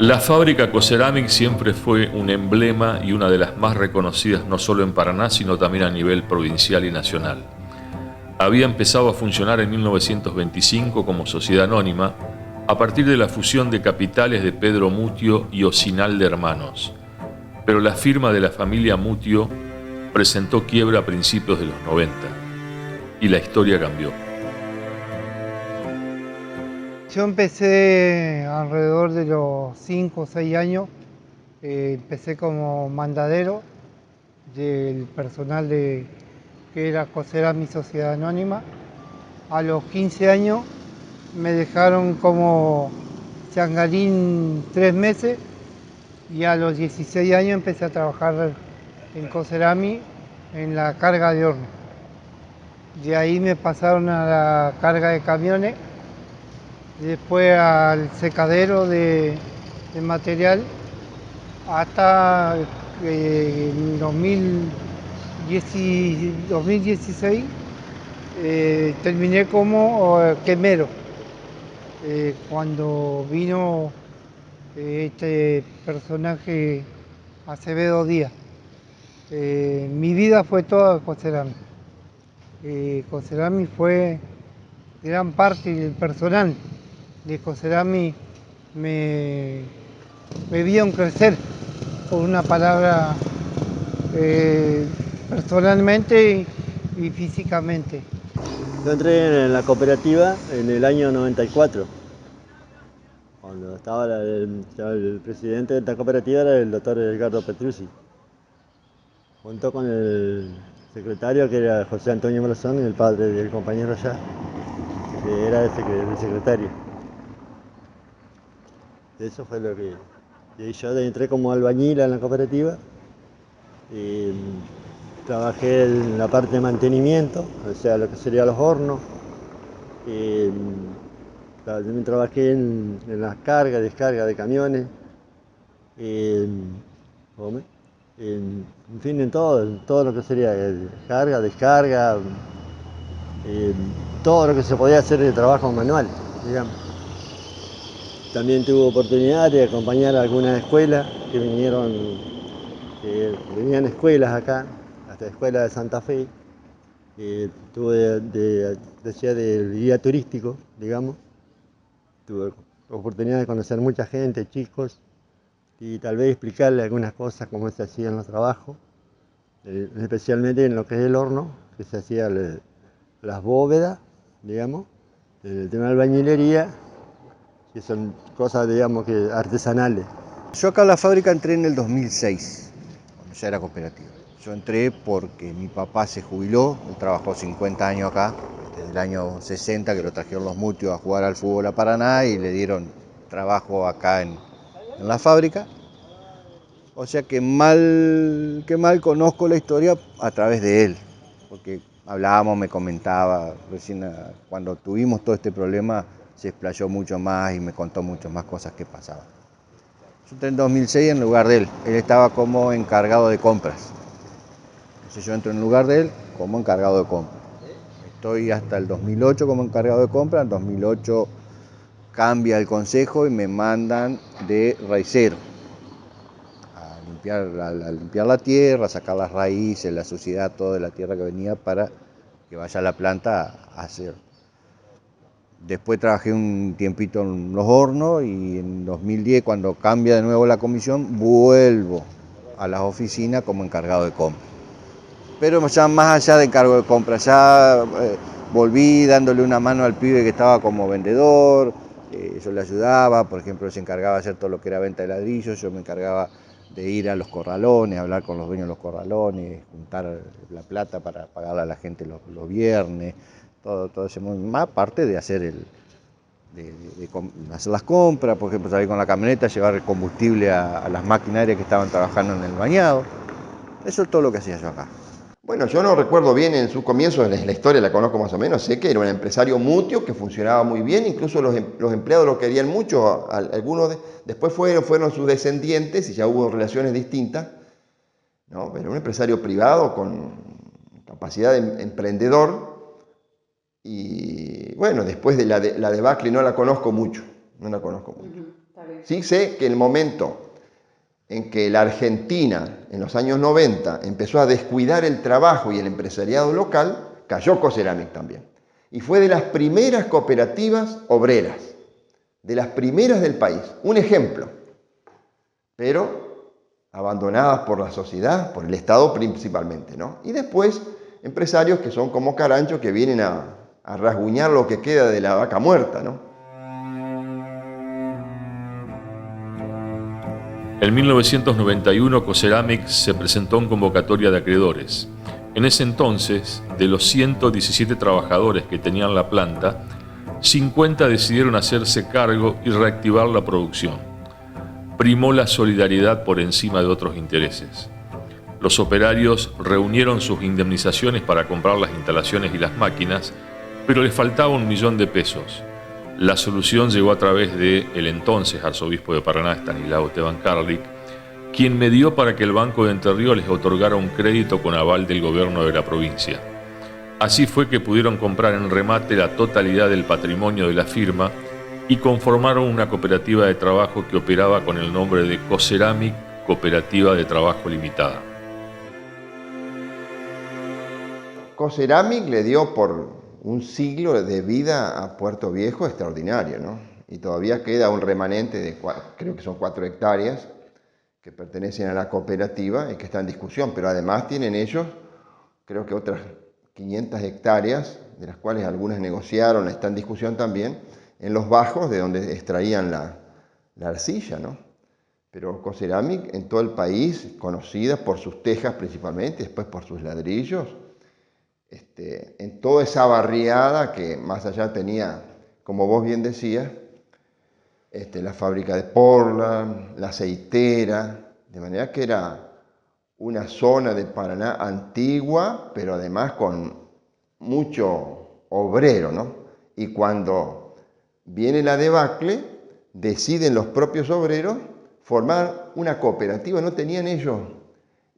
La fábrica Coceramic siempre fue un emblema y una de las más reconocidas no solo en Paraná, sino también a nivel provincial y nacional. Había empezado a funcionar en 1925 como sociedad anónima a partir de la fusión de capitales de Pedro Mutio y Osinal de Hermanos, pero la firma de la familia Mutio presentó quiebra a principios de los 90 y la historia cambió. Yo empecé alrededor de los 5 o 6 años, empecé como mandadero del personal que era Coceramic Sociedad Anónima. A los 15 años me dejaron como changarín 3 meses y a los 16 años empecé a trabajar en Coceramic en la carga de horno. De ahí me pasaron a la carga de camiones, después al secadero de material, hasta en 2016 terminé como quemero. Cuando vino este personaje Acevedo Díaz. Mi vida fue toda Coceramic. Coceramic fue gran parte del personal de Coceramic. Me vieron crecer, por una palabra, personalmente y físicamente. Yo entré en la cooperativa en el año 94, cuando estaba el presidente de esta cooperativa, era el doctor Edgardo Petrucci, junto con el secretario, que era José Antonio Brazón, el padre del compañero allá, que era el secretario. Eso fue lo que... Y yo entré como albañil en la cooperativa y trabajé en la parte de mantenimiento, o sea, lo que serían los hornos. También trabajé en las cargas, descargas de camiones, en fin, en todo lo que sería carga, descarga, todo lo que se podía hacer de trabajo manual, digamos. También tuve oportunidad de acompañar a algunas escuelas que venían escuelas acá, hasta la escuela de Santa Fe. Tuve de guía turístico, digamos. Tuve oportunidad de conocer mucha gente, chicos, y tal vez explicarle algunas cosas, cómo se hacían los trabajos, especialmente en lo que es el horno, que se hacían las bóvedas, digamos, el tema de albañilería, que son cosas, digamos, que artesanales. Yo acá a la fábrica entré en el 2006, cuando ya era cooperativa. Yo entré porque mi papá se jubiló, él trabajó 50 años acá, desde el año 60 que lo trajeron los Mutios a jugar al fútbol a Paraná y le dieron trabajo acá en la fábrica. O sea que mal conozco la historia a través de él, porque hablábamos, me comentaba, recién cuando tuvimos todo este problema se explayó mucho más y me contó mucho más cosas que pasaban. Yo entré en 2006 en lugar de él estaba como encargado de compras. Entonces yo entro en lugar de él como encargado de compras. Estoy hasta el 2008 como encargado de compras, en 2008 cambia el consejo y me mandan de raicero. A limpiar la tierra, a sacar las raíces, la suciedad, toda de la tierra que venía para que vaya a la planta a hacer. Después trabajé un tiempito en los hornos y en 2010, cuando cambia de nuevo la comisión, vuelvo a las oficinas como encargado de compra. Pero ya más allá de encargo de compra, ya volví dándole una mano al pibe que estaba como vendedor, yo le ayudaba, por ejemplo, se encargaba de hacer todo lo que era venta de ladrillos, yo me encargaba de ir a los corralones, hablar con los dueños de los corralones, juntar la plata para pagarle a la gente los viernes, todo ese más aparte de hacer hacer las compras, por ejemplo, salir con la camioneta, llevar el combustible a las maquinarias que estaban trabajando en el bañado. Eso es todo lo que hacía yo acá. Bueno, yo no recuerdo bien en sus comienzos, la historia la conozco más o menos, sé que era un empresario Mutio que funcionaba muy bien, incluso los empleados lo querían mucho, algunos después fueron sus descendientes y ya hubo relaciones distintas, ¿no? Pero un empresario privado con capacidad de emprendedor y bueno, después de la debacle no la conozco mucho, no la conozco mucho. Está bien. Sí sé que el momento en que la Argentina, en los años 90, empezó a descuidar el trabajo y el empresariado local, cayó Coceramic también. Y fue de las primeras cooperativas obreras, de las primeras del país. Un ejemplo, pero abandonadas por la sociedad, por el Estado principalmente, ¿no? Y después, empresarios que son como Carancho, que vienen a rasguñar lo que queda de la vaca muerta, ¿no? En 1991, Coceramic se presentó en convocatoria de acreedores. En ese entonces, de los 117 trabajadores que tenían la planta, 50 decidieron hacerse cargo y reactivar la producción. Primó la solidaridad por encima de otros intereses. Los operarios reunieron sus indemnizaciones para comprar las instalaciones y las máquinas, pero les faltaba 1 millón de pesos. La solución llegó a través del entonces arzobispo de Paraná, Estanislao Esteban Karlik, quien medió para que el Banco de Entre Ríos les otorgara un crédito con aval del gobierno de la provincia. Así fue que pudieron comprar en remate la totalidad del patrimonio de la firma y conformaron una cooperativa de trabajo que operaba con el nombre de Coceramic Cooperativa de Trabajo Limitada. Coceramic le dio por un siglo de vida a Puerto Viejo extraordinario, ¿no? Y todavía queda un remanente de, creo que son 4 hectáreas, que pertenecen a la cooperativa y que está en discusión, pero además tienen ellos, creo que otras 500 hectáreas, de las cuales algunas negociaron, está en discusión también, en los bajos de donde extraían la arcilla, ¿no? Pero Coceramic en todo el país, conocida por sus tejas principalmente, después por sus ladrillos, en toda esa barriada que más allá tenía, como vos bien decías, la fábrica de Portland, la aceitera, de manera que era una zona de Paraná antigua, pero además con mucho obrero, ¿no? Y cuando viene la debacle, deciden los propios obreros formar una cooperativa. No tenían ellos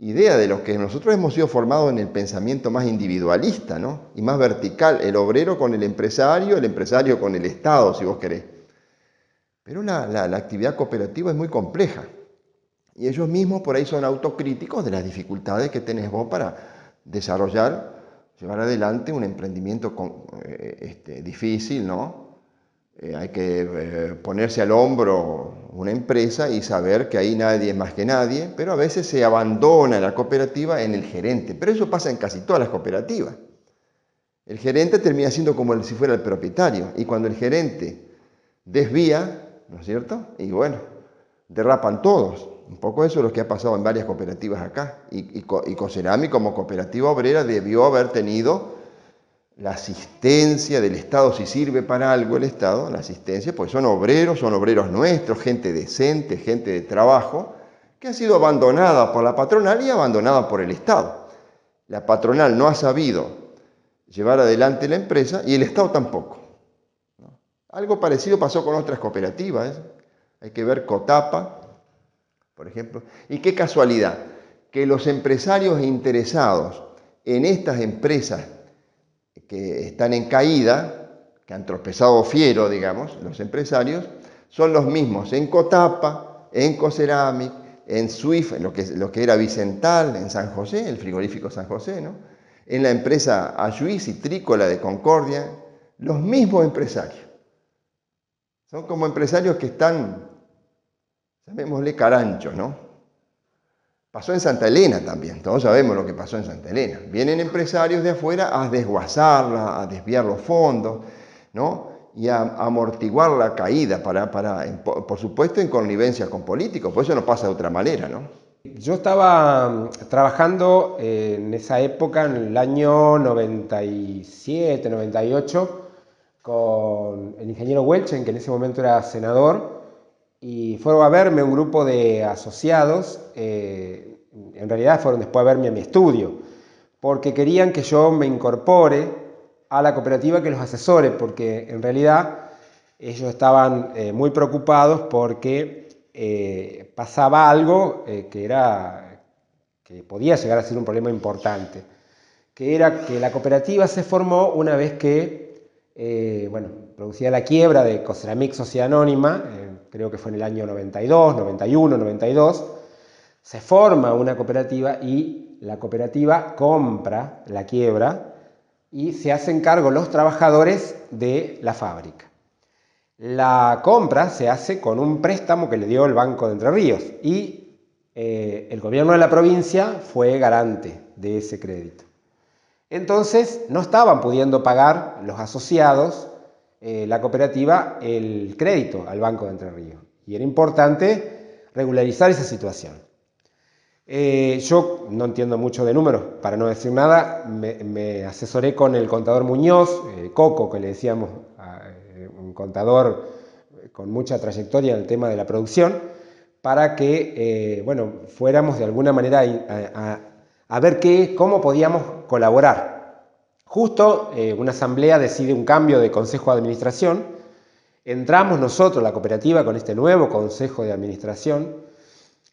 idea de lo que nosotros hemos sido formados en el pensamiento más individualista, ¿no? Y más vertical, el obrero con el empresario con el Estado, si vos querés. Pero la actividad cooperativa es muy compleja. Y ellos mismos por ahí son autocríticos de las dificultades que tenés vos para desarrollar, llevar adelante un emprendimiento difícil, ¿no? Hay que ponerse al hombro una empresa y saber que ahí nadie es más que nadie, pero a veces se abandona la cooperativa en el gerente. Pero eso pasa en casi todas las cooperativas. El gerente termina siendo como si fuera el propietario, y cuando el gerente desvía, ¿no es cierto? Y bueno, derrapan todos. Un poco eso es lo que ha pasado en varias cooperativas acá. Y Coceramic como cooperativa obrera debió haber tenido la asistencia del Estado, si sirve para algo el Estado, la asistencia, pues son obreros nuestros, gente decente, gente de trabajo, que ha sido abandonada por la patronal y abandonada por el Estado. La patronal no ha sabido llevar adelante la empresa y el Estado tampoco. Algo parecido pasó con otras cooperativas, ¿eh? Hay que ver Cotapa, por ejemplo. Y qué casualidad, que los empresarios interesados en estas empresas que están en caída, que han tropezado fiero, digamos, los empresarios, son los mismos en Cotapa, en Coceramic, en Swift, en lo que era Vicental, en San José, el frigorífico San José, ¿no? En la empresa Ayuí Citrícola de Concordia, los mismos empresarios. Son como empresarios que están, llamémosle caranchos, ¿no? Pasó en Santa Elena también, todos sabemos lo que pasó en Santa Elena. Vienen empresarios de afuera a desguazarla, a desviar los fondos, ¿no? Y a amortiguar la caída, por supuesto en connivencia con políticos, por eso no pasa de otra manera, ¿no? Yo estaba trabajando en esa época, en el año 97, 98, con el ingeniero Welchen, que en ese momento era senador, y fueron a verme un grupo de asociados, en realidad fueron después a verme a mi estudio, porque querían que yo me incorpore a la cooperativa, que los asesore, porque en realidad ellos estaban muy preocupados porque pasaba algo que podía llegar a ser un problema importante, que era que la cooperativa se formó una vez que producía la quiebra de Coceramic Sociedad Anónima, creo que fue en el año 92, 91, 92, se forma una cooperativa y la cooperativa compra, la quiebra, y se hacen cargo los trabajadores de la fábrica. La compra se hace con un préstamo que le dio el Banco de Entre Ríos y el gobierno de la provincia fue garante de ese crédito. Entonces no estaban pudiendo pagar los asociados, la cooperativa, el crédito al Banco de Entre Ríos. Y era importante regularizar esa situación. Yo no entiendo mucho de números, para no decir nada, me asesoré con el contador Muñoz, Coco, que le decíamos, un contador con mucha trayectoria en el tema de la producción, para que fuéramos de alguna manera a ver cómo podíamos colaborar. Justo una asamblea decide un cambio de consejo de administración, entramos nosotros, la cooperativa, con este nuevo consejo de administración,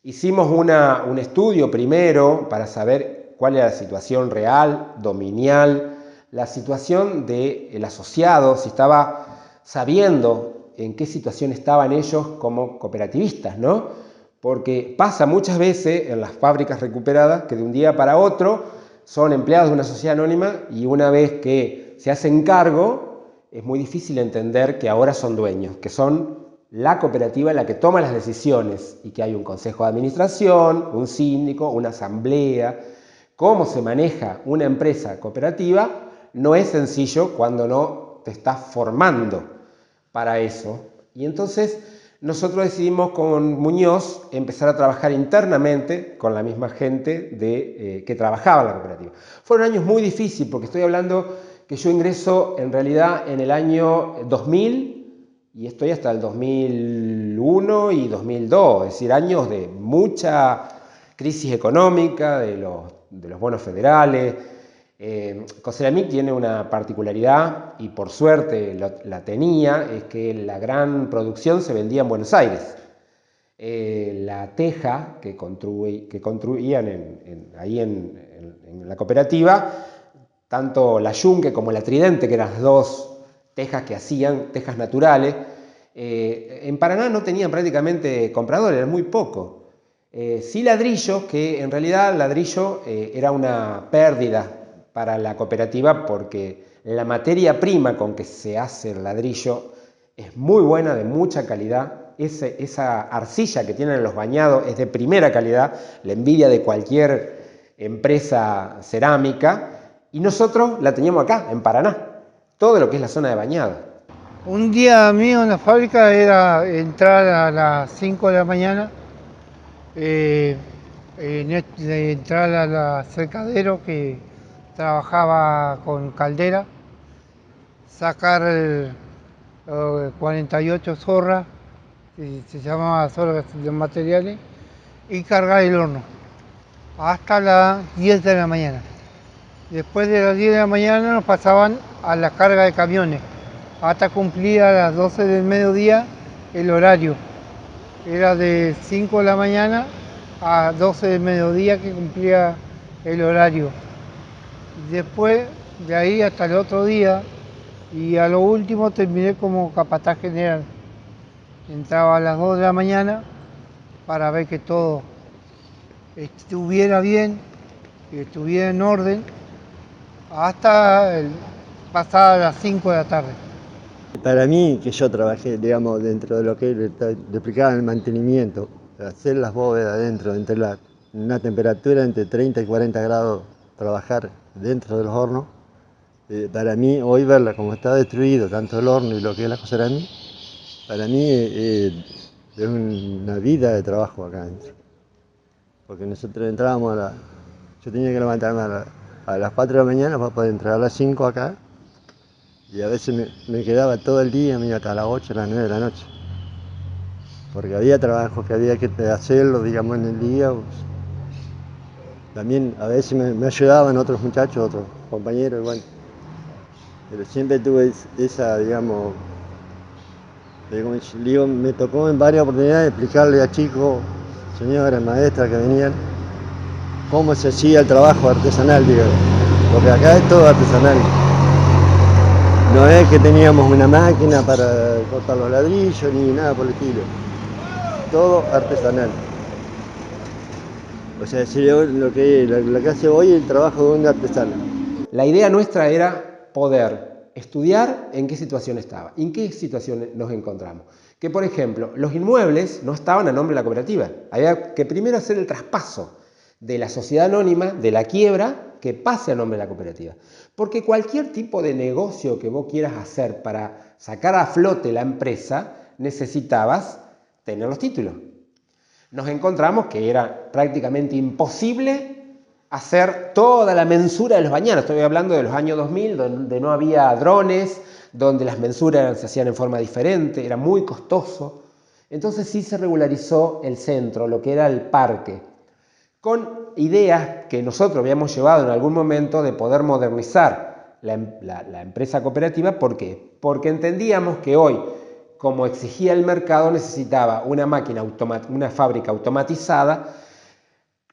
hicimos un estudio primero para saber cuál era la situación real, dominial, la situación del asociado, si estaba sabiendo en qué situación estaban ellos como cooperativistas, ¿no? Porque pasa muchas veces en las fábricas recuperadas que de un día para otro son empleados de una sociedad anónima y una vez que se hacen cargo es muy difícil entender que ahora son dueños, que son la cooperativa la que toma las decisiones y que hay un consejo de administración, un síndico, una asamblea. Cómo se maneja una empresa cooperativa no es sencillo cuando no te estás formando para eso. Y entonces nosotros decidimos con Muñoz empezar a trabajar internamente con la misma gente que trabajaba en la cooperativa. Fueron años muy difíciles porque estoy hablando que yo ingreso en realidad en el año 2000 y estoy hasta el 2001 y 2002, es decir, años de mucha crisis económica, de los bonos federales. Coceramic tiene una particularidad, y por suerte la tenía, es que la gran producción se vendía en Buenos Aires. La teja que construían ahí en la cooperativa, tanto la Yunque como la Tridente, que eran las dos tejas que hacían, tejas naturales, en Paraná no tenían prácticamente compradores, era muy poco. Sí ladrillos, que en realidad el ladrillo era una pérdida para la cooperativa porque la materia prima con que se hace el ladrillo es muy buena, de mucha calidad. Esa arcilla que tienen en los bañados es de primera calidad, la envidia de cualquier empresa cerámica, y nosotros la teníamos acá, en Paraná, todo lo que es la zona de bañado. Un día mío en la fábrica era entrar a las 5 de la mañana, entrar al secadero que trabajaba con caldera, sacar 48 zorras, se llamaba zorras de materiales, y cargar el horno hasta las 10 de la mañana. Después de las 10 de la mañana nos pasaban a la carga de camiones, hasta cumplir a las 12 del mediodía el horario. Era de 5 de la mañana a 12 del mediodía que cumplía el horario. Después de ahí hasta el otro día, y a lo último terminé como capataz general. Entraba a las 2 de la mañana para ver que todo estuviera bien, que estuviera en orden, hasta pasadas las 5 de la tarde. Para mí, que yo trabajé, digamos, dentro de lo que le explicaba el mantenimiento, hacer las bóvedas dentro, entre una temperatura entre 30 y 40 grados, trabajar dentro de los hornos, para mí, hoy verla como está destruido, tanto el horno y lo que es la coceramic, para mí es una vida de trabajo acá adentro. Porque nosotros entrábamos yo tenía que levantarme a las 4 de la mañana para poder entrar a las 5 acá, y a veces me quedaba todo el día, hasta las 8, las 9 de la noche. Porque había trabajos que había que hacerlo, digamos, en el día. También a veces me ayudaban otros muchachos, otros compañeros, igual. Pero siempre tuve esa, digamos, me tocó en varias oportunidades explicarle a chicos, señoras, maestras que venían, cómo se hacía el trabajo artesanal, digamos. Porque acá es todo artesanal. No es que teníamos una máquina para cortar los ladrillos ni nada por el estilo. todo artesanal. O sea, sería lo que hace hoy el trabajo de un artesano. La idea nuestra era poder estudiar en qué situación estaba, en qué situación nos encontramos. Que, por ejemplo, los inmuebles no estaban a nombre de la cooperativa. Había que primero hacer el traspaso de la sociedad anónima, de la quiebra, que pase a nombre de la cooperativa. Porque cualquier tipo de negocio que vos quieras hacer para sacar a flote la empresa, necesitabas tener los títulos. Nos encontramos que era prácticamente imposible hacer toda la mensura de los bañados. Estoy hablando de los años 2000, donde no había drones, donde las mensuras se hacían en forma diferente, era muy costoso. Entonces sí se regularizó el centro, lo que era el parque, con ideas que nosotros habíamos llevado en algún momento de poder modernizar la empresa cooperativa. ¿Por qué? Porque entendíamos que hoy, como exigía el mercado, necesitaba una fábrica automatizada,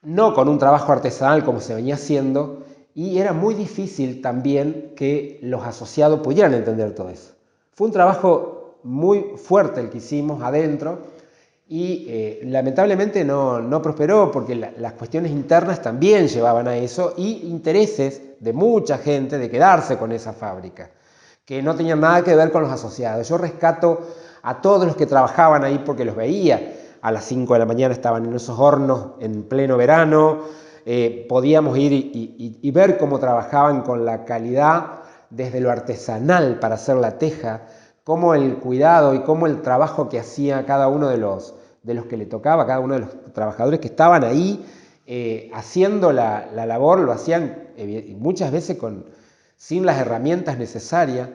no con un trabajo artesanal como se venía haciendo, y era muy difícil también que los asociados pudieran entender todo eso. Fue un trabajo muy fuerte el que hicimos adentro y lamentablemente no prosperó porque las cuestiones internas también llevaban a eso y intereses de mucha gente de quedarse con esa fábrica, que no tenían nada que ver con los asociados. Yo rescato a todos los que trabajaban ahí porque los veía. A las 5 de la mañana estaban en esos hornos en pleno verano, podíamos ir y ver cómo trabajaban con la calidad desde lo artesanal para hacer la teja, cómo el cuidado y cómo el trabajo que hacía cada uno de los que le tocaba, cada uno de los trabajadores que estaban ahí haciendo la labor, lo hacían muchas veces sin las herramientas necesarias.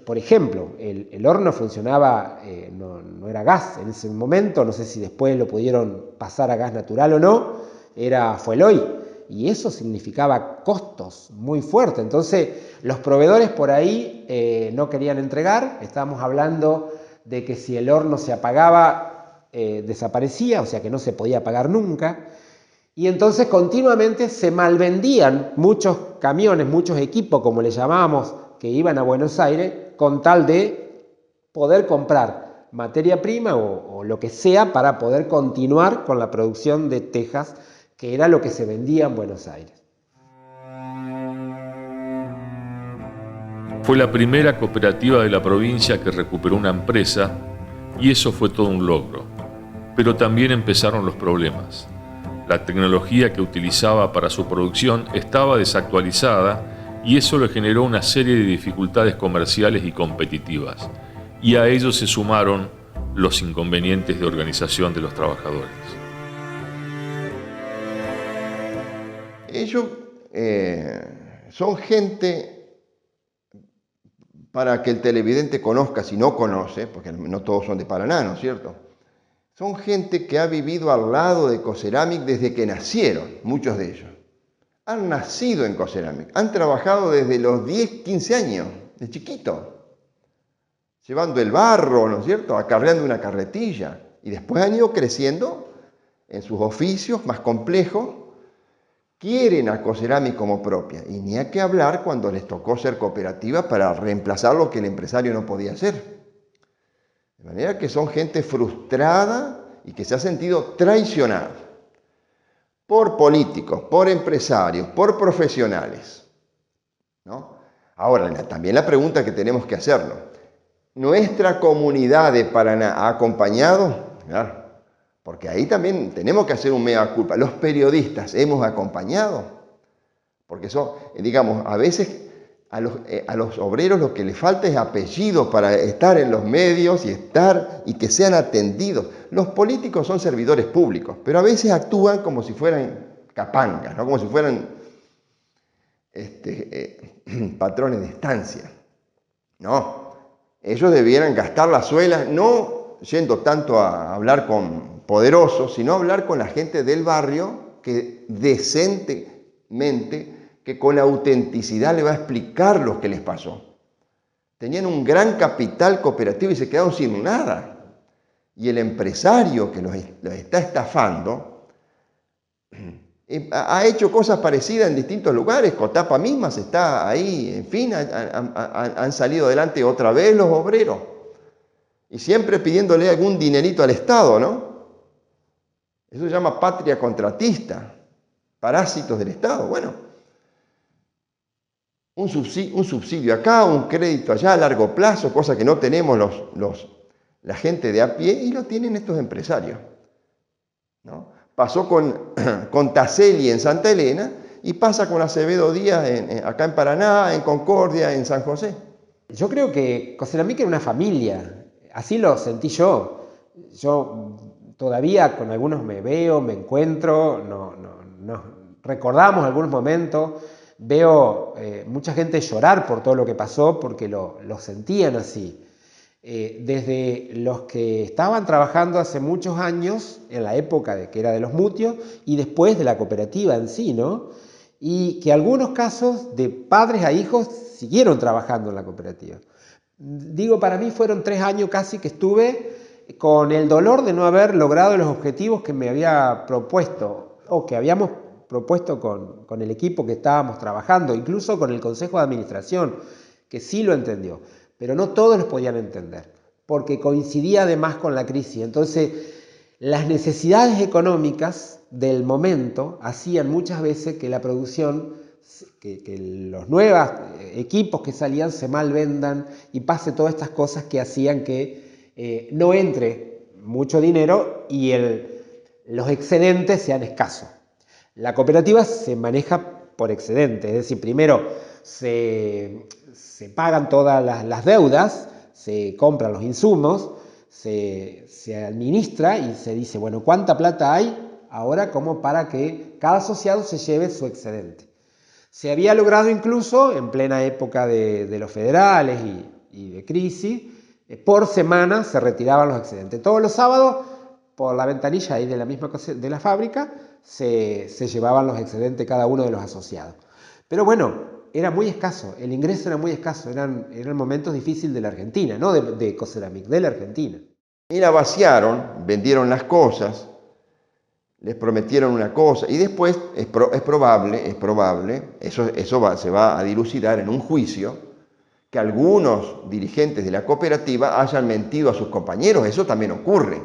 Por ejemplo, el horno funcionaba, no era gas en ese momento, no sé si después lo pudieron pasar a gas natural o no, era fueloy, y eso significaba costos muy fuertes. Entonces, los proveedores por ahí no querían entregar. Estábamos hablando de que si el horno se apagaba, desaparecía, o sea que no se podía apagar nunca. Y entonces continuamente se malvendían muchos camiones, muchos equipos, como le llamábamos, que iban a Buenos Aires con tal de poder comprar materia prima o lo que sea para poder continuar con la producción de tejas, que era lo que se vendía en Buenos Aires. Fue la primera cooperativa de la provincia que recuperó una empresa y eso fue todo un logro. Pero también empezaron los problemas. La tecnología que utilizaba para su producción estaba desactualizada y eso le generó una serie de dificultades comerciales y competitivas. Y a ello se sumaron los inconvenientes de organización de los trabajadores. Ellos son gente, para que el televidente conozca, si no conoce, porque no todos son de Paraná, ¿no es cierto? Son gente que ha vivido al lado de Coceramic desde que nacieron, muchos de ellos. Han nacido en Coceramic, han trabajado desde los 10, 15 años, de chiquito, llevando el barro, ¿no es cierto?, acarreando una carretilla, y después han ido creciendo en sus oficios más complejos, quieren a Coceramic como propia, y ni hay que hablar cuando les tocó ser cooperativa para reemplazar lo que el empresario no podía hacer. De manera que son gente frustrada y que se ha sentido traicionada por políticos, por empresarios, por profesionales, ¿no? Ahora, también la pregunta que tenemos que hacernos, ¿nuestra comunidad de Paraná ha acompañado? Claro, porque ahí también tenemos que hacer un mea culpa. ¿Los periodistas hemos acompañado? Porque eso, digamos, a veces a los obreros lo que les falta es apellido para estar en los medios y que sean atendidos. Los políticos son servidores públicos, pero a veces actúan como si fueran capangas, ¿no? Como si fueran patrones de estancia. No, ellos debieran gastar la suela, no yendo tanto a hablar con poderosos, sino hablar con la gente del barrio que decentemente, que con autenticidad le va a explicar lo que les pasó. Tenían un gran capital cooperativo y se quedaron sin nada. Y el empresario que los está estafando ha hecho cosas parecidas en distintos lugares. Cotapa misma se está ahí, en fin, han salido adelante otra vez los obreros. Y siempre pidiéndole algún dinerito al Estado, ¿no? Eso se llama patria contratista, parásitos del Estado. Bueno, un subsidio acá, un crédito allá a largo plazo, cosa que no tenemos la gente de a pie, y lo tienen estos empresarios, ¿no? Pasó con Taselli en Santa Elena y pasa con Acevedo Díaz acá en Paraná, en Concordia, en San José. Yo creo que Coceramic era una familia, así lo sentí yo. Yo todavía con algunos me veo, me encuentro, nos recordamos algunos momentos, veo mucha gente llorar por todo lo que pasó porque lo sentían así. Desde los que estaban trabajando hace muchos años, en la época que era de los mutios, y después de la cooperativa en sí, ¿no? Y que algunos casos de padres a hijos siguieron trabajando en la cooperativa. Digo, para mí fueron 3 años casi que estuve con el dolor de no haber logrado los objetivos que me había propuesto, o que habíamos propuesto con el equipo que estábamos trabajando, incluso con el Consejo de Administración, que sí lo entendió. Pero no todos los podían entender, porque coincidía además con la crisis. Entonces, las necesidades económicas del momento hacían muchas veces que la producción, que los nuevos equipos que salían se mal vendan y pase todas estas cosas que hacían que no entre mucho dinero y los excedentes sean escasos. La cooperativa se maneja por excedente, es decir, primero se pagan todas las deudas, se compran los insumos, se administra y se dice, bueno, ¿cuánta plata hay ahora como para que cada asociado se lleve su excedente? Se había logrado incluso, en plena época de los federales y de crisis, por semana se retiraban los excedentes. Todos los sábados, por la ventanilla ahí de la misma de la fábrica, se llevaban los excedentes cada uno de los asociados. Pero bueno, era muy escaso, el ingreso era muy escaso, eran momentos difíciles de la Argentina, no de Coceramic, de la Argentina. Y la vaciaron, vendieron las cosas, les prometieron una cosa, y después es probable, eso se va a dilucidar en un juicio, que algunos dirigentes de la cooperativa hayan mentido a sus compañeros. Eso también ocurre.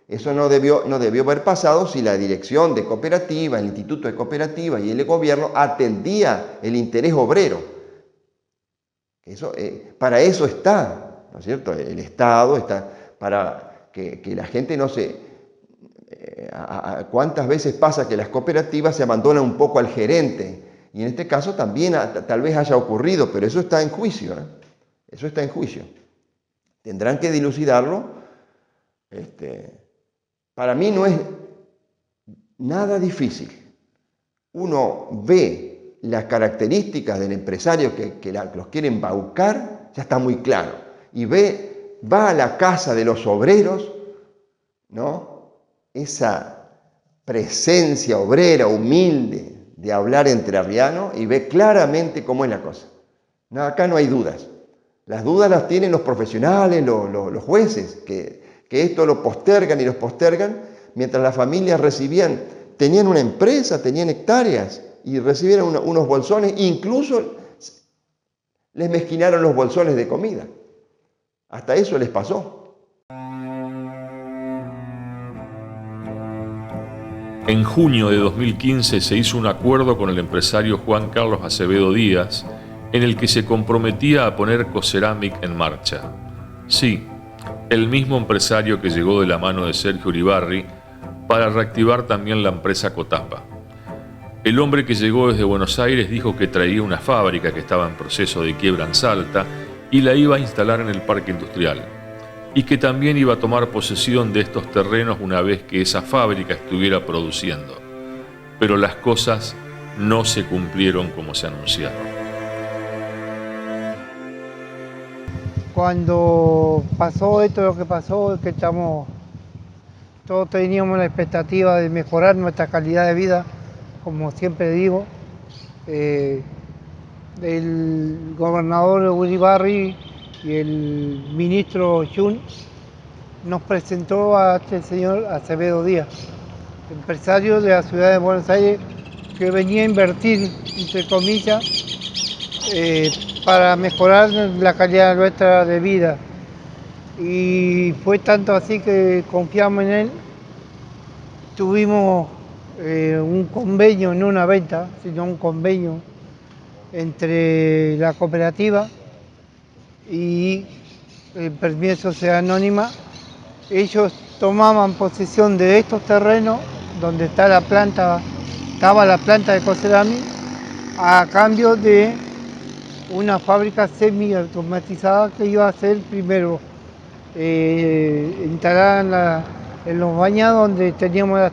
Eso no debió haber pasado si la dirección de cooperativa, el Instituto de Cooperativa y el gobierno atendía el interés obrero. Para eso está, ¿no es cierto? El Estado está para que la gente no se... ¿Cuántas veces pasa que las cooperativas se abandonan un poco al gerente? Y en este caso también tal vez haya ocurrido, pero eso está en juicio, ¿eh? Eso está en juicio. Tendrán que dilucidarlo. Para mí no es nada difícil. Uno ve las características del empresario que los quiere embaucar, ya está muy claro. Y va a la casa de los obreros, ¿no? Esa presencia obrera, humilde, de hablar entrerriano, y ve claramente cómo es la cosa. No, acá no hay dudas. Las dudas las tienen los profesionales, los jueces, que esto lo postergan y los postergan, mientras las familias tenían una empresa, tenían hectáreas, y recibieron unos bolsones, incluso les mezquinaron los bolsones de comida. Hasta eso les pasó. En junio de 2015 se hizo un acuerdo con el empresario Juan Carlos Acevedo Díaz, en el que se comprometía a poner Coceramic en marcha. Sí, el mismo empresario que llegó de la mano de Sergio Uribarri para reactivar también la empresa Cotapa. El hombre que llegó desde Buenos Aires dijo que traía una fábrica que estaba en proceso de quiebra en Salta y la iba a instalar en el parque industrial, y que también iba a tomar posesión de estos terrenos una vez que esa fábrica estuviera produciendo. Pero las cosas no se cumplieron como se anunciaron. Cuando pasó esto, lo que pasó es que todos teníamos la expectativa de mejorar nuestra calidad de vida, como siempre digo. El gobernador Uribarri y el ministro Jun nos presentó a este señor Acevedo Díaz, empresario de la ciudad de Buenos Aires, que venía a invertir, entre comillas, para mejorar la calidad nuestra de vida. y fue tanto así que confiamos en él. Tuvimos un convenio, no una venta, sino un convenio entre la cooperativa y el Permiso de Sociedad Anónima. Ellos tomaban posesión de estos terrenos donde está estaba la planta de Cocerami, a cambio de una fábrica semi-automatizada que iba a ser primero instalada en los bañados donde teníamos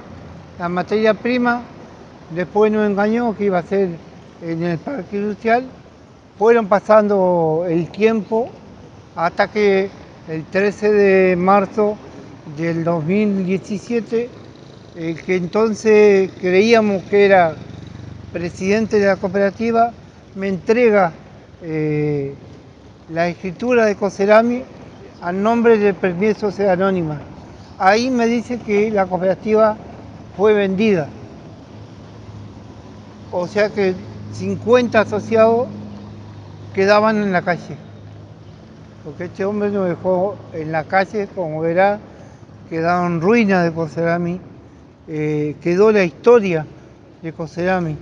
la materia prima. Después nos engañó que iba a ser en el parque industrial. Fueron pasando el tiempo hasta que el 13 de marzo del 2017, el que entonces creíamos que era presidente de la cooperativa, me entrega la escritura de Cocerami a nombre del Permiso de Sociedad Anónima. Ahí me dice que la cooperativa fue vendida. O sea que 50 asociados quedaban en la calle. Porque este hombre nos dejó en la calle, como verá, quedaron ruinas de Cocerami, quedó la historia de Cocerami,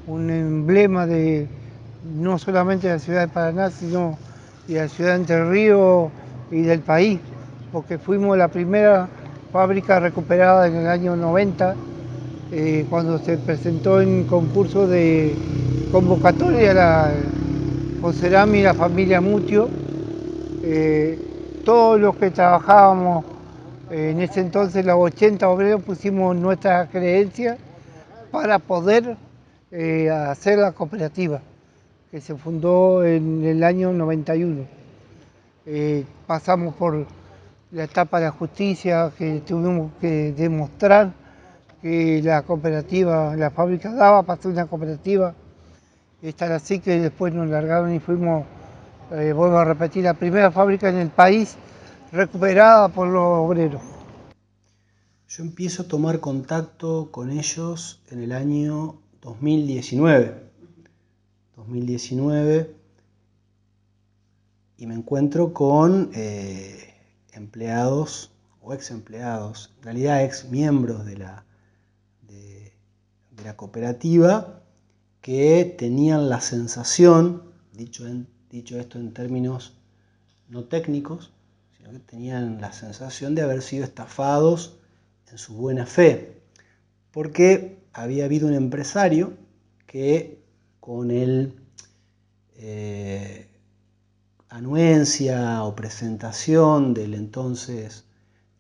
un emblema de no solamente de la ciudad de Paraná, sino de la ciudad de Entre Ríos y del país, porque fuimos la primera fábrica recuperada en el año 90, cuando se presentó en concurso de convocatoria la Cocerami y la familia Mutio. Todos los que trabajábamos en ese entonces, los 80 obreros, pusimos nuestras creencias para poder hacer la cooperativa, que se fundó en el año 91. Pasamos por la etapa de la justicia, que tuvimos que demostrar que la cooperativa, la fábrica daba para ser una cooperativa. Estar así que después nos largaron y fuimos, vuelvo a repetir, la primera fábrica en el país recuperada por los obreros. Yo empiezo a tomar contacto con ellos en el año 2019. Y me encuentro con empleados o ex empleados, en realidad ex miembros de la cooperativa, que tenían la sensación, dicho esto en términos no técnicos, sino que tenían la sensación de haber sido estafados en su buena fe, porque había habido un empresario que con el anuencia o presentación del entonces,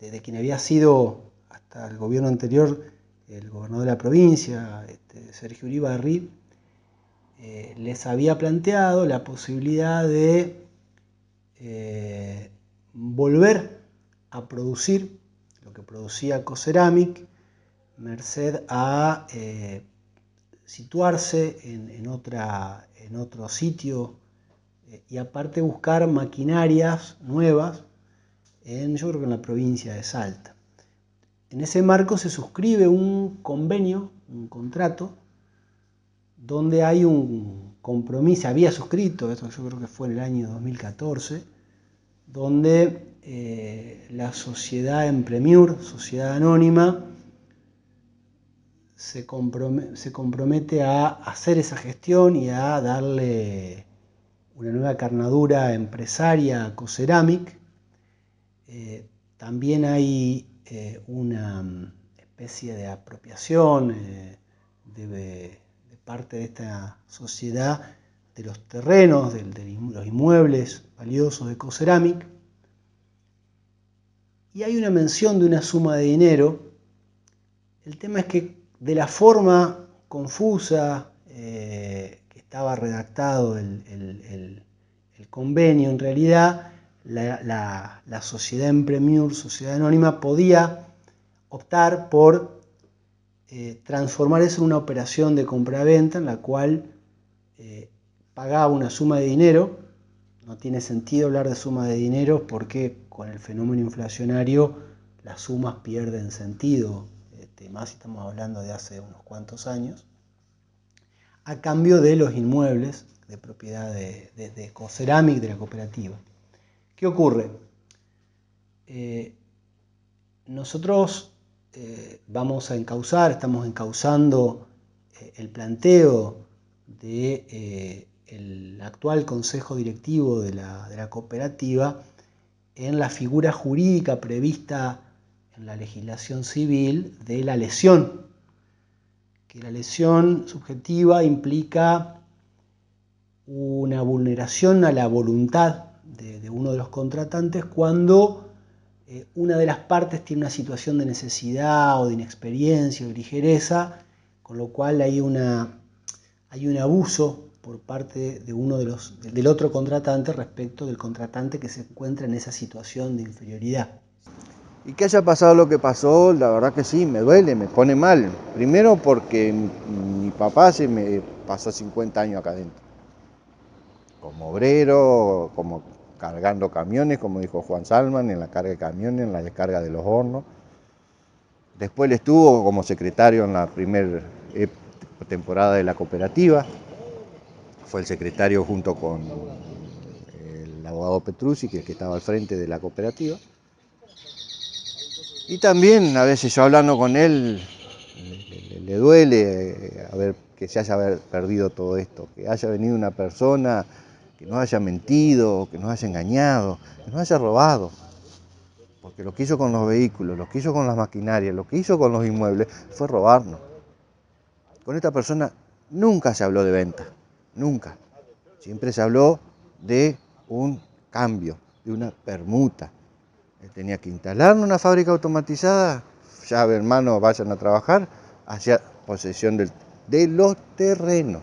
de quien había sido hasta el gobierno anterior el gobernador de la provincia, Sergio Uribarri, les había planteado la posibilidad de volver a producir lo que producía Coceramic, merced a situarse en otro sitio y aparte buscar maquinarias nuevas yo creo que en la provincia de Salta. En ese marco se suscribe un convenio, un contrato, donde hay un compromiso, había suscrito, esto yo creo que fue en el año 2014, donde la sociedad Empremiur, sociedad anónima, se compromete a hacer esa gestión y a darle una nueva carnadura empresaria a Coceramic. También hay una especie de apropiación de parte de esta sociedad de los terrenos, de los inmuebles valiosos de Coceramic. Y hay una mención de una suma de dinero. El tema es que de la forma confusa que estaba redactado el convenio, en realidad la sociedad Empremiur, sociedad anónima, podía optar por transformar eso en una operación de compraventa en la cual pagaba una suma de dinero. No tiene sentido hablar de suma de dinero porque con el fenómeno inflacionario las sumas pierden sentido, más si estamos hablando de hace unos cuantos años, a cambio de los inmuebles de propiedad de Coceramic, de la cooperativa. ¿Qué ocurre? Nosotros estamos encauzando el planteo del actual consejo directivo de la cooperativa en la figura jurídica prevista en la legislación civil de la lesión, que la lesión subjetiva implica una vulneración a la voluntad de uno de los contratantes cuando una de las partes tiene una situación de necesidad o de inexperiencia o de ligereza, con lo cual hay un abuso por parte de del otro contratante respecto del contratante que se encuentra en esa situación de inferioridad. Y que haya pasado lo que pasó, la verdad que sí, me duele, me pone mal. Primero porque mi papá se me pasó 50 años acá adentro. Como obrero, como cargando camiones, como dijo Juan Salman, en la carga de camiones, en la descarga de los hornos. Después él estuvo como secretario en la primera temporada de la cooperativa. Fue el secretario junto con el abogado Petrucci, que estaba al frente de la cooperativa. Y también, a veces yo hablando con él, le duele que se haya perdido todo esto, que haya venido una persona que nos haya mentido, que nos haya engañado, que nos haya robado. Porque lo que hizo con los vehículos, lo que hizo con las maquinarias, lo que hizo con los inmuebles, fue robarnos. Con esta persona nunca se habló de venta, nunca. Siempre se habló de un cambio, de una permuta. Él tenía que instalar una fábrica automatizada, llave hermano, vayan a trabajar, hacia posesión de los terrenos.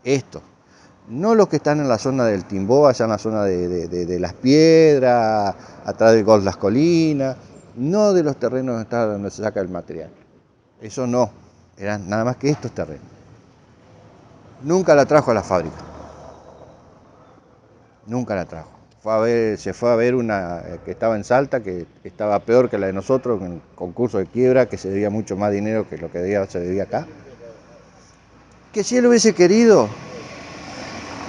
Esto. No los que están en la zona del Timbó, allá en la zona de Las Piedras, atrás del Golf Las Colinas, no de los terrenos donde se saca el material. Eso no, eran nada más que estos terrenos. Nunca la trajo a la fábrica. Nunca la trajo. Se fue a ver una que estaba en Salta, que estaba peor que la de nosotros, en el concurso de quiebra, que se debía mucho más dinero que lo que se debía acá. Que si él hubiese querido,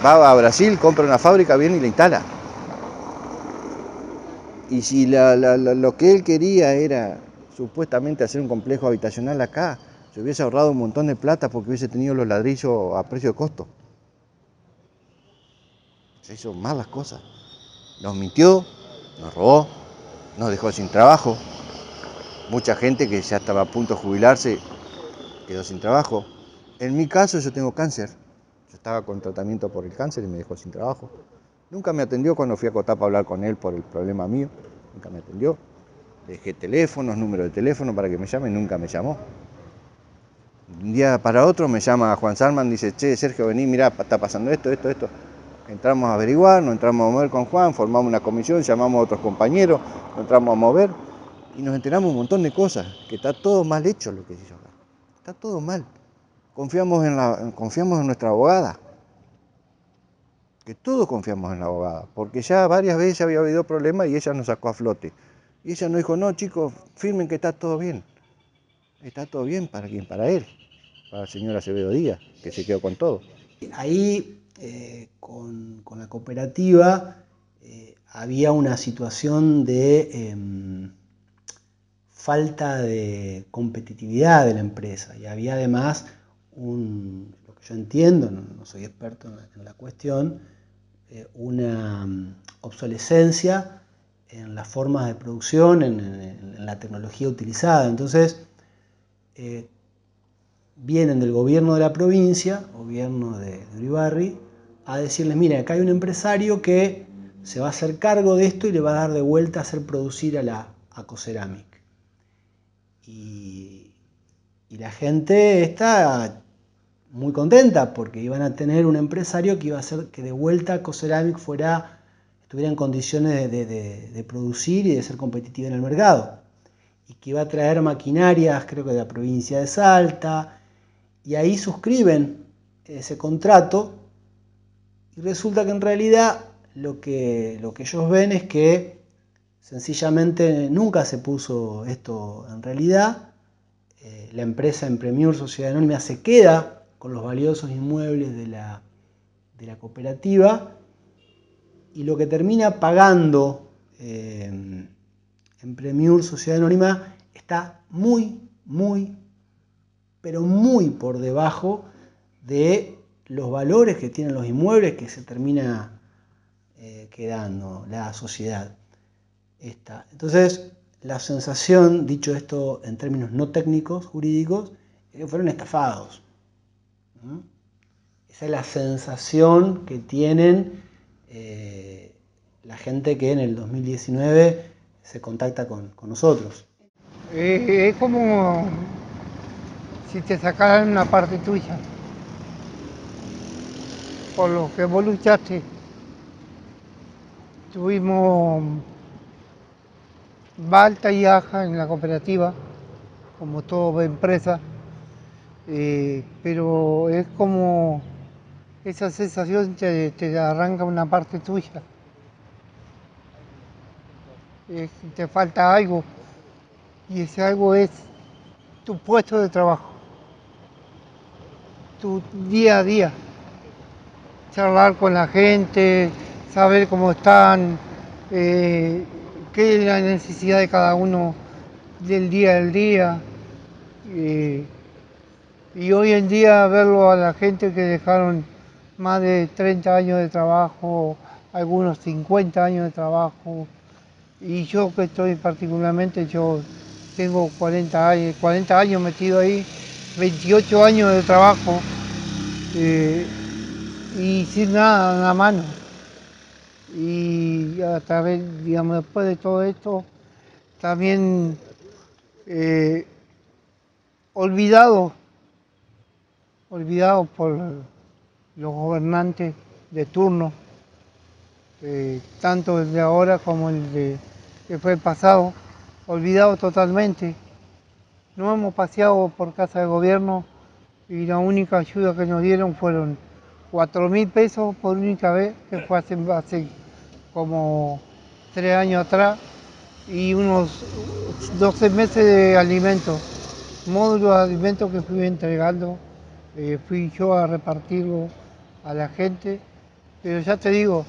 va a Brasil, compra una fábrica, viene y la instala. Y si lo que él quería era supuestamente hacer un complejo habitacional acá, se hubiese ahorrado un montón de plata porque hubiese tenido los ladrillos a precio de costo. Se hizo mal las cosas. Nos mintió, nos robó, nos dejó sin trabajo. Mucha gente que ya estaba a punto de jubilarse quedó sin trabajo. En mi caso yo tengo cáncer. Yo estaba con tratamiento por el cáncer y me dejó sin trabajo. Nunca me atendió cuando fui a Cotapa a hablar con él por el problema mío. Nunca me atendió. Dejé teléfonos, número de teléfono para que me llame, nunca me llamó. Un día para otro me llama Juan Salman, dice, che, Sergio, vení, mirá, está pasando esto. Entramos a averiguar, nos entramos a mover con Juan, formamos una comisión, llamamos a otros compañeros, nos entramos a mover y nos enteramos un montón de cosas, que está todo mal hecho lo que se hizo acá. Está todo mal. Confiamos en nuestra abogada. Que todos confiamos en la abogada, porque ya varias veces había habido problemas y ella nos sacó a flote. Y ella nos dijo, no chicos, firmen que está todo bien. Está todo bien, ¿para quién? Para él, para el señor Acevedo Díaz, que se quedó con todo. Ahí, con la cooperativa, había una situación de falta de competitividad de la empresa y había además lo que yo entiendo, no soy experto en la cuestión, una obsolescencia en las formas de producción, en la tecnología utilizada. Entonces, vienen del gobierno de la provincia, gobierno de Uribarri, a decirles, mira, acá hay un empresario que se va a hacer cargo de esto y le va a dar de vuelta a hacer producir a Coceramic. Y la gente está muy contenta porque iban a tener un empresario que iba a hacer que de vuelta Coceramic estuviera en condiciones de producir y de ser competitiva en el mercado. Y que iba a traer maquinarias, creo que de la provincia de Salta, y ahí suscriben ese contrato y resulta que en realidad lo que ellos ven es que sencillamente nunca se puso esto en realidad. La empresa Empremiur Sociedad Anónima se queda con los valiosos inmuebles de la cooperativa y lo que termina pagando Premiur Sociedad Anónima está pero muy por debajo de los valores que tienen los inmuebles que se termina quedando la sociedad esta. Entonces, la sensación, dicho esto en términos no técnicos, jurídicos, es que fueron estafados. ¿No? Esa es la sensación que tienen la gente que en el 2019 se contacta con nosotros. Es como si te sacaran una parte tuya, por lo que vos luchaste. Tuvimos alta y baja en la cooperativa, como toda empresa, pero es como esa sensación te arranca una parte tuya. Te falta algo, y ese algo es tu puesto de trabajo, tu día a día, charlar con la gente, saber cómo están, qué es la necesidad de cada uno del día al día. Y hoy en día verlo a la gente que dejaron más de 30 años de trabajo, algunos 50 años de trabajo, y yo que estoy particularmente, yo tengo 40 años metido ahí, 28 años de trabajo, y sin nada en la mano. Y a través, digamos, después de todo esto, también olvidado por los gobernantes de turno, tanto el de ahora como que fue el pasado, olvidado totalmente. No hemos paseado por casa de gobierno y la única ayuda que nos dieron fueron 4.000 pesos por única vez, que fue hace como 3 años atrás, y unos 12 meses de alimentos, módulos de alimentos que fui entregando, fui yo a repartirlo a la gente, pero ya te digo,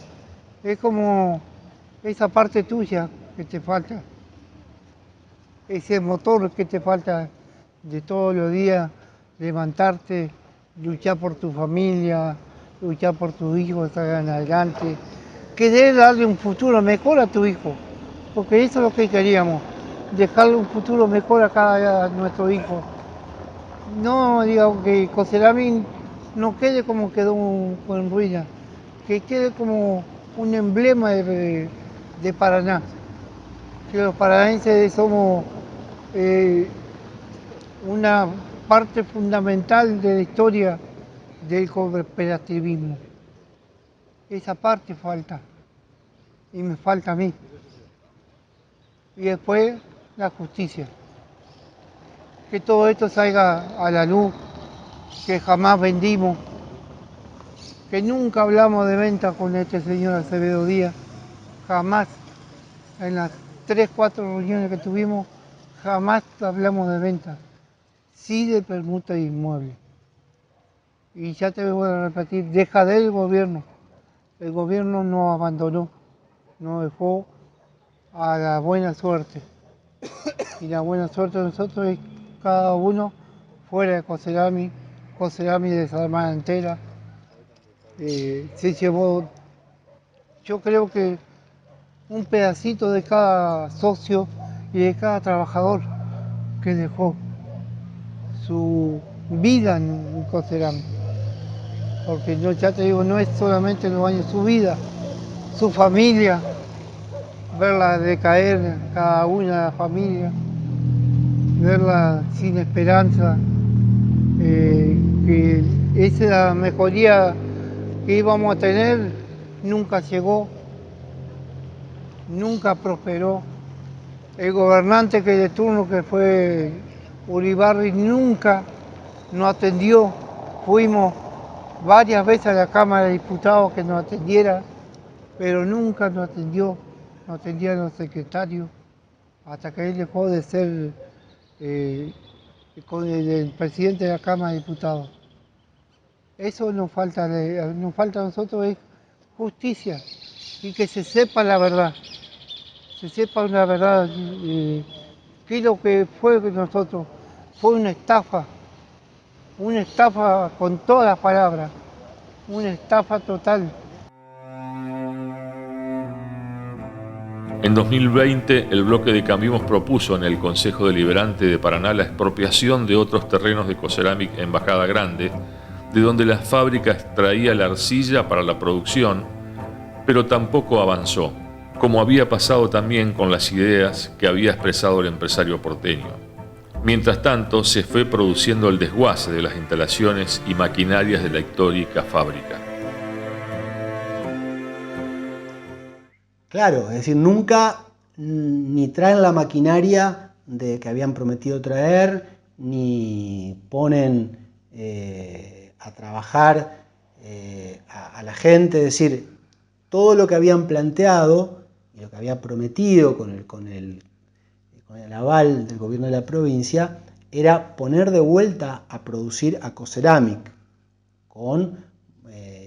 es como esa parte tuya que te falta, ese motor que te falta de todos los días, levantarte, luchar por tu familia, luchar por tus hijos que salgan adelante, querer darle un futuro mejor a tu hijo, porque eso es lo que queríamos, dejarle un futuro mejor a nuestro hijo. No, digamos que Coseramín no quede como quedó en ruina, que quede como un emblema de Paraná, que los paranaenses somos una parte fundamental de la historia del cooperativismo. Esa parte falta, y me falta a mí. Y después la justicia. Que todo esto salga a la luz, que jamás vendimos, que nunca hablamos de venta con este señor Acevedo Díaz, jamás, en las 3, 4 reuniones que tuvimos, jamás hablamos de venta, sí de permuta de inmuebles. Y ya te voy a repetir, deja del gobierno, el gobierno nos abandonó, nos dejó a la buena suerte, y la buena suerte de nosotros es cada uno fuera de Coserami desarmada entera. Se llevó, yo creo que un pedacito de cada socio y de cada trabajador que dejó su vida en Coserami. Porque yo ya te digo, no es solamente los años, su vida, su familia, verla decaer cada una de las familias, verla sin esperanza, que esa mejoría que íbamos a tener nunca llegó, nunca prosperó. El gobernante que de turno, que fue Uribarri, nunca nos atendió. Fuimos varias veces a la Cámara de Diputados que nos atendiera, pero nunca nos atendió, nos atendían los secretarios, hasta que él dejó de ser con el presidente de la Cámara de Diputados. Eso nos falta a nosotros, es justicia, y que se sepa la verdad. se sepa la verdad. ¿Qué es lo que fue que nosotros? Fue una estafa con todas las palabras, una estafa total. En 2020, el bloque de Cambiemos propuso en el Consejo Deliberante de Paraná la expropiación de otros terrenos de Cocerámic en Bajada Grande, de donde la fábrica extraía la arcilla para la producción, pero tampoco avanzó, como había pasado también con las ideas que había expresado el empresario porteño. Mientras tanto, se fue produciendo el desguace de las instalaciones y maquinarias de la histórica fábrica. Claro, es decir, nunca ni traen la maquinaria que habían prometido traer, ni ponen a trabajar a la gente. Es decir, todo lo que habían planteado y lo que había prometido con el aval del gobierno de la provincia era poner de vuelta a producir a Cocerámic con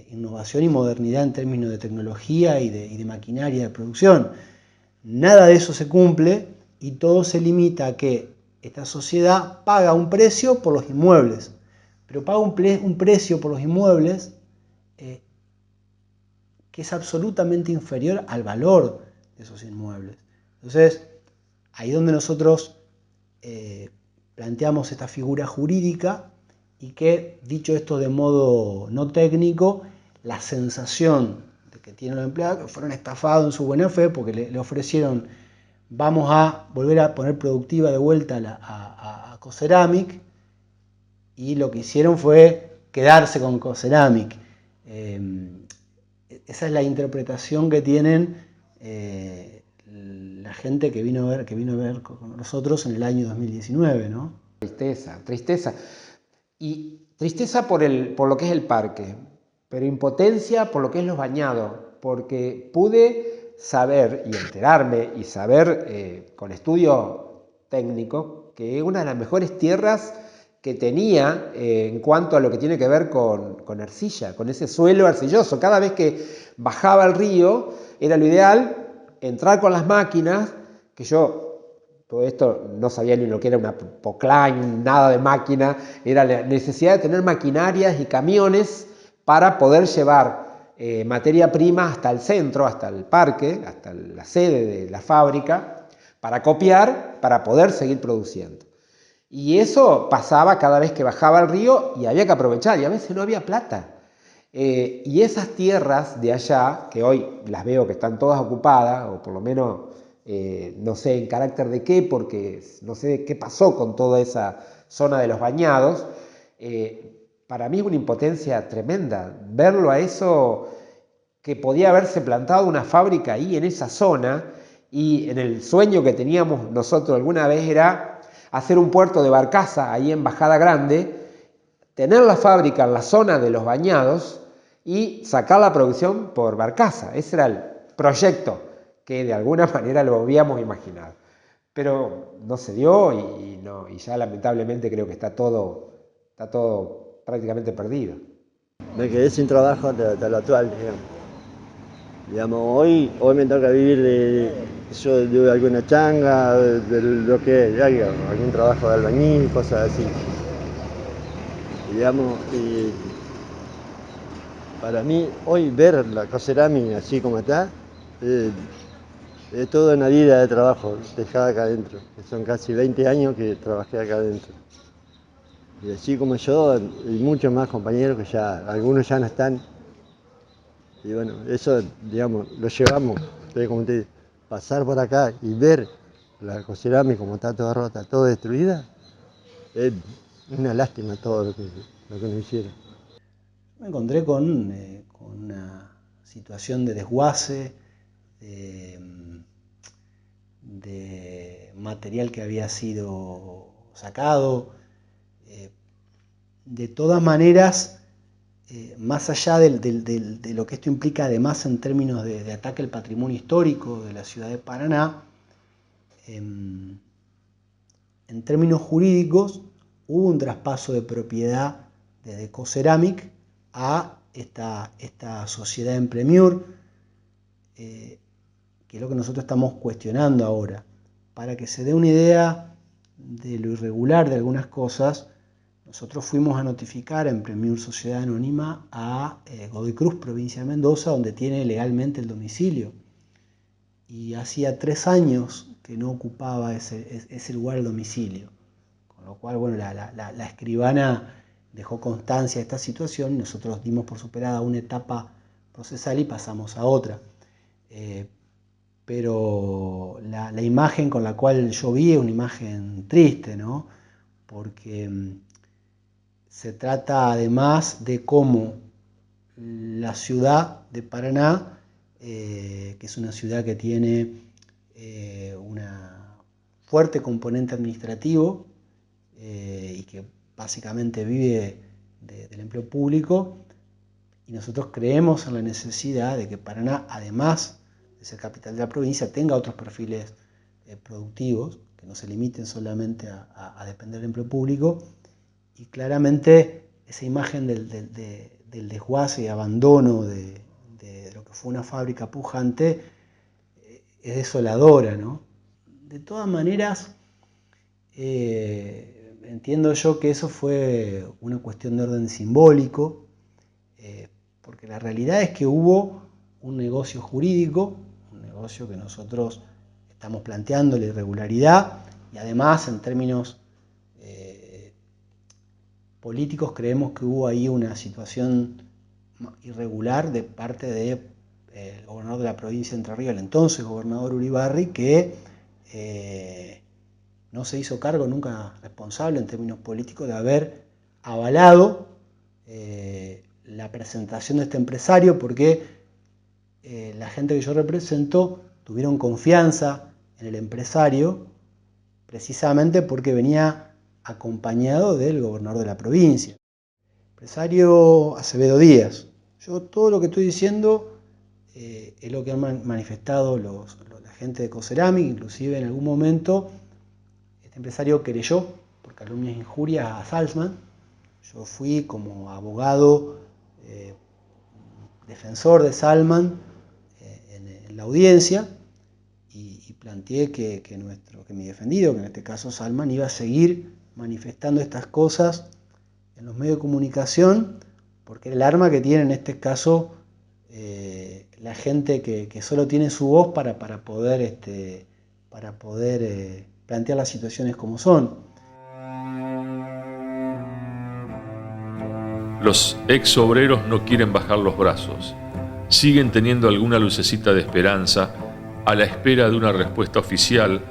innovación y modernidad en términos de tecnología y de maquinaria de producción. Nada de eso se cumple y todo se limita a que esta sociedad paga un precio por los inmuebles, pero paga un precio por los inmuebles que es absolutamente inferior al valor de esos inmuebles. Entonces, ahí es donde nosotros planteamos esta figura jurídica y que, dicho esto de modo no técnico, la sensación de que tienen los empleados que fueron estafados en su buena fe porque le ofrecieron: vamos a volver a poner productiva de vuelta a Cocerámic, y lo que hicieron fue quedarse con Cocerámic. Esa es la interpretación que tienen la gente que vino a ver con nosotros en el año 2019, ¿no? Tristeza. Y tristeza por lo que es el parque, pero impotencia por lo que es los bañados, porque pude saber y enterarme y saber con estudio técnico que es una de las mejores tierras que tenía en cuanto a lo que tiene que ver con arcilla, con ese suelo arcilloso. Cada vez que bajaba el río era lo ideal entrar con las máquinas, que yo todo esto no sabía ni lo que era una Pocline, nada de máquina, era la necesidad de tener maquinarias y camiones para poder llevar materia prima hasta el centro, hasta el parque, hasta la sede de la fábrica, para copiar, para poder seguir produciendo. Y eso pasaba cada vez que bajaba el río y había que aprovechar, y a veces no había plata. Y esas tierras de allá, que hoy las veo que están todas ocupadas, o por lo menos no sé en carácter de qué, porque no sé qué pasó con toda esa zona de los bañados, para mí es una impotencia tremenda verlo a eso, que podía haberse plantado una fábrica ahí en esa zona, y en el sueño que teníamos nosotros alguna vez era hacer un puerto de barcaza ahí en Bajada Grande, tener la fábrica en la zona de los bañados y sacar la producción por barcaza. Ese era el proyecto que de alguna manera lo habíamos imaginado. Pero no se dio y ya lamentablemente creo que está todo prácticamente perdido. Me quedé sin trabajo hasta lo actual, digamos. Hoy me toca vivir de alguna changa, de lo que es, algún trabajo de albañil, cosas así. Digamos, y para mí hoy ver la Cocerámic así como está, es toda una vida de trabajo dejada acá adentro. Son casi 20 años que trabajé acá adentro. Y así como yo, y muchos más compañeros que ya, algunos ya no están. Y bueno, eso, digamos, lo llevamos, como te digo, pasar por acá y ver la Cocerámic como está toda rota, toda destruida, es una lástima todo lo que nos hicieron. Me encontré con una situación de desguace, de material que había sido sacado. De todas maneras, más allá de lo que esto implica además en términos de ataque al patrimonio histórico de la ciudad de Paraná, en términos jurídicos hubo un traspaso de propiedad desde Cocerámic a esta sociedad Empremur, que es lo que nosotros estamos cuestionando ahora. Para que se dé una idea de lo irregular de algunas cosas, nosotros fuimos a notificar en Premiur Sociedad Anónima a Godoy Cruz, provincia de Mendoza, donde tiene legalmente el domicilio. Y hacía 3 años que no ocupaba ese lugar el domicilio. Con lo cual, bueno, la escribana dejó constancia de esta situación y nosotros dimos por superada una etapa procesal y pasamos a otra. Pero la imagen con la cual yo vi es una imagen triste, ¿no? Porque se trata además de cómo la ciudad de Paraná, que es una ciudad que tiene una fuerte componente administrativo y que básicamente vive del empleo público, y nosotros creemos en la necesidad de que Paraná, además de ser capital de la provincia, tenga otros perfiles productivos, que no se limiten solamente a depender del empleo público, y claramente esa imagen del desguace y abandono de lo que fue una fábrica pujante es desoladora, ¿no? De todas maneras, entiendo yo que eso fue una cuestión de orden simbólico, porque la realidad es que hubo un negocio jurídico, un negocio que nosotros estamos planteando la irregularidad, y además en términos políticos creemos que hubo ahí una situación irregular de parte del gobernador de la provincia de Entre Ríos, el entonces gobernador Uribarri, que no se hizo cargo nunca responsable en términos políticos de haber avalado la presentación de este empresario, porque la gente que yo represento tuvieron confianza en el empresario precisamente porque venía acompañado del gobernador de la provincia, empresario Acevedo Díaz. Yo todo lo que estoy diciendo es lo que han manifestado la gente de Coceramic, inclusive en algún momento este empresario querelló por calumnias e injurias a Salzman. Yo fui como abogado defensor de Salzman en la audiencia y planteé que mi defendido, que en este caso Salzman, iba a seguir manifestando estas cosas en los medios de comunicación, porque es el arma que tiene en este caso la gente que solo tiene su voz para poder plantear las situaciones como son. Los ex obreros no quieren bajar los brazos. Siguen teniendo alguna lucecita de esperanza a la espera de una respuesta oficial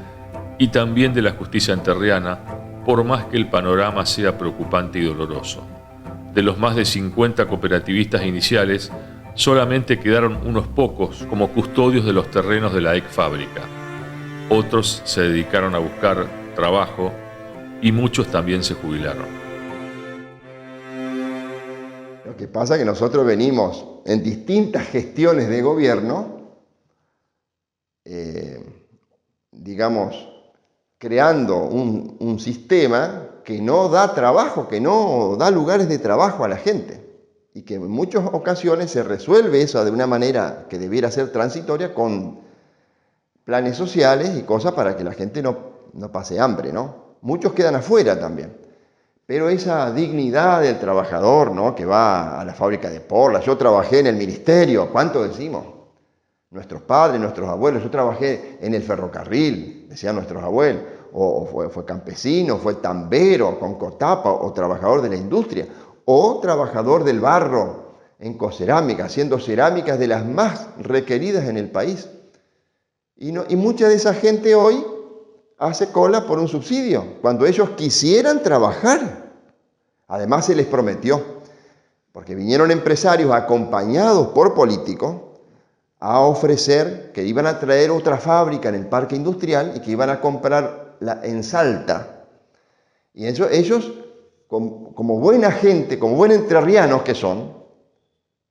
y también de la justicia entrerriana, por más que el panorama sea preocupante y doloroso. De los más de 50 cooperativistas iniciales, solamente quedaron unos pocos como custodios de los terrenos de la ex fábrica. Otros se dedicaron a buscar trabajo y muchos también se jubilaron. Lo que pasa es que nosotros venimos en distintas gestiones de gobierno, creando un sistema que no da trabajo, que no da lugares de trabajo a la gente, y que en muchas ocasiones se resuelve eso de una manera que debiera ser transitoria con planes sociales y cosas para que la gente no pase hambre, ¿no? Muchos quedan afuera también. Pero esa dignidad del trabajador, ¿no?, que va a la fábrica de Porla. Yo trabajé en el ministerio, ¿cuánto decimos? Nuestros padres, nuestros abuelos. Yo trabajé en el ferrocarril, decían nuestros abuelos. O fue campesino, fue tambero con cotapa, o trabajador de la industria, o trabajador del barro en Cocerámica, haciendo cerámicas de las más requeridas en el país. Y mucha de esa gente hoy hace cola por un subsidio, cuando ellos quisieran trabajar. Además se les prometió, porque vinieron empresarios acompañados por políticos a ofrecer que iban a traer otra fábrica en el parque industrial y que iban a comprarla en Salta. Y ellos como buena gente, como buenos entrerrianos que son,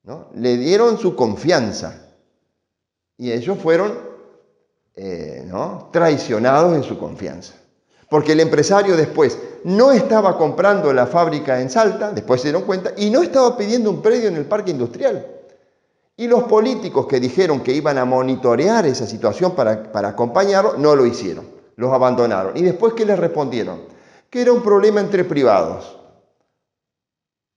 ¿no?, le dieron su confianza. Y ellos fueron traicionados en su confianza. Porque el empresario después no estaba comprando la fábrica en Salta, después se dieron cuenta, y no estaba pidiendo un predio en el parque industrial. Y los políticos que dijeron que iban a monitorear esa situación para acompañarlo, no lo hicieron, los abandonaron. ¿Y después qué les respondieron? Que era un problema entre privados.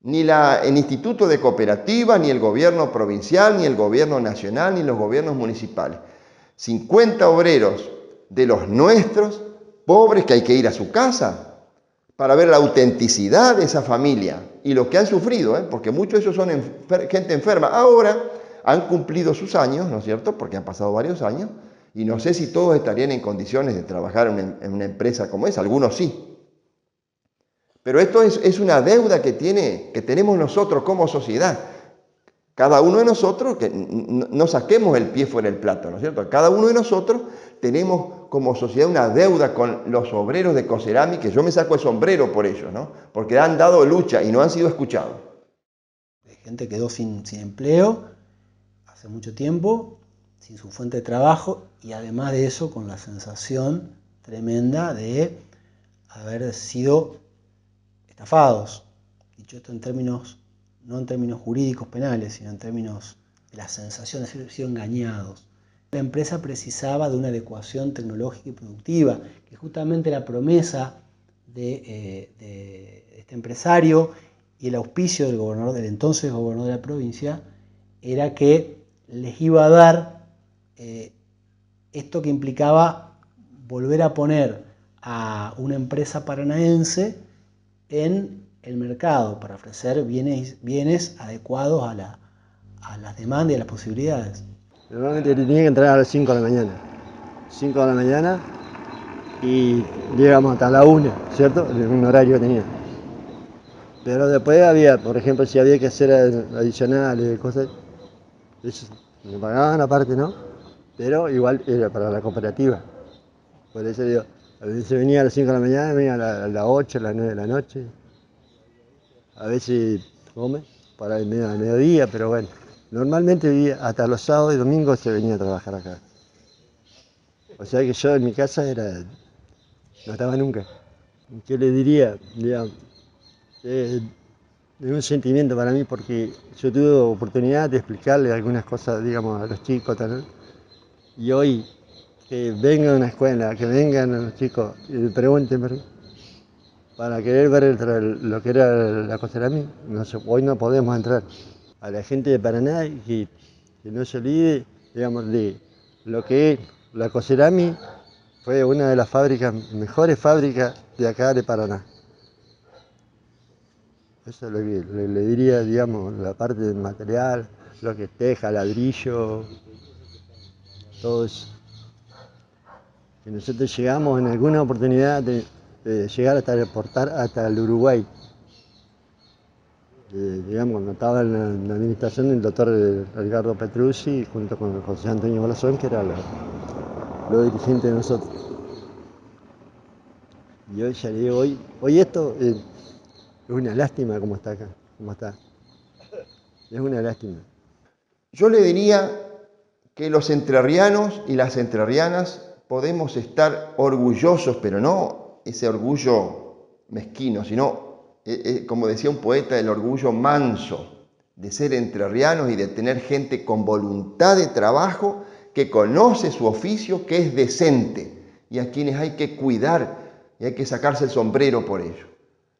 Ni el Instituto de Cooperativas, ni el gobierno provincial, ni el gobierno nacional, ni los gobiernos municipales. 50 obreros de los nuestros, pobres, que hay que ir a su casa para ver la autenticidad de esa familia y lo que han sufrido, porque muchos de ellos son gente enferma. Ahora han cumplido sus años, ¿no es cierto?, porque han pasado varios años, y no sé si todos estarían en condiciones de trabajar en una empresa como esa, algunos sí. Pero esto es una deuda que tenemos nosotros como sociedad. Cada uno de nosotros, que no saquemos el pie fuera del plato, ¿no es cierto? Cada uno de nosotros tenemos como sociedad una deuda con los obreros de Cocerami, que yo me saco el sombrero por ellos, ¿no? Porque han dado lucha y no han sido escuchados. Gente quedó sin empleo hace mucho tiempo, sin su fuente de trabajo, y además de eso con la sensación tremenda de haber sido estafados. Dicho esto en términos, no en términos jurídicos penales, sino en términos de la sensación de haber sido engañados. La empresa precisaba de una adecuación tecnológica y productiva, que justamente la promesa de este empresario y el auspicio del gobernador, del entonces gobernador de la provincia, era que les iba a dar esto que implicaba volver a poner a una empresa paranaense en el mercado para ofrecer bienes adecuados a las demandas y a las posibilidades. Normalmente tenía que entrar a las 5 de la mañana. 5 de la mañana y llegamos hasta la 1, ¿cierto? En un horario que tenía. Pero después había, por ejemplo, si había que hacer adicionales, cosas, eso me pagaban aparte, ¿no? Pero igual era para la cooperativa. Por eso digo, a veces venía a las 5 de la mañana, venía a las 8, a las 9 de la noche. A veces come para el mediodía, pero bueno. Normalmente vivía hasta los sábados y domingos se venía a trabajar acá. O sea que yo en mi casa no estaba nunca. ¿Qué le diría? Digamos, es un sentimiento para mí porque yo tuve oportunidad de explicarle algunas cosas, digamos, a los chicos tal. Y hoy que vengan a una escuela, que vengan a los chicos y me pregunten para querer ver lo que era la Cocerami, hoy no podemos entrar. A la gente de Paraná que no se olvide, digamos, de lo que es la Cocerami, fue una de las mejores fábricas de acá de Paraná. Eso es lo que le diría, digamos, la parte del material, lo que es teja, ladrillo, todo eso. Que nosotros llegamos en alguna oportunidad de llegar hasta exportar hasta el Uruguay. Digamos, cuando estaba en la administración del doctor Edgardo Petrucci, junto con José Antonio Blasón, que era los dirigentes de nosotros. Y hoy ya le digo, hoy esto es una lástima como está acá, como está. Es una lástima. Yo le diría que los entrerrianos y las entrerrianas podemos estar orgullosos, pero no ese orgullo mezquino, sino, como decía un poeta, el orgullo manso de ser entrerrianos y de tener gente con voluntad de trabajo, que conoce su oficio, que es decente y a quienes hay que cuidar y hay que sacarse el sombrero por ello.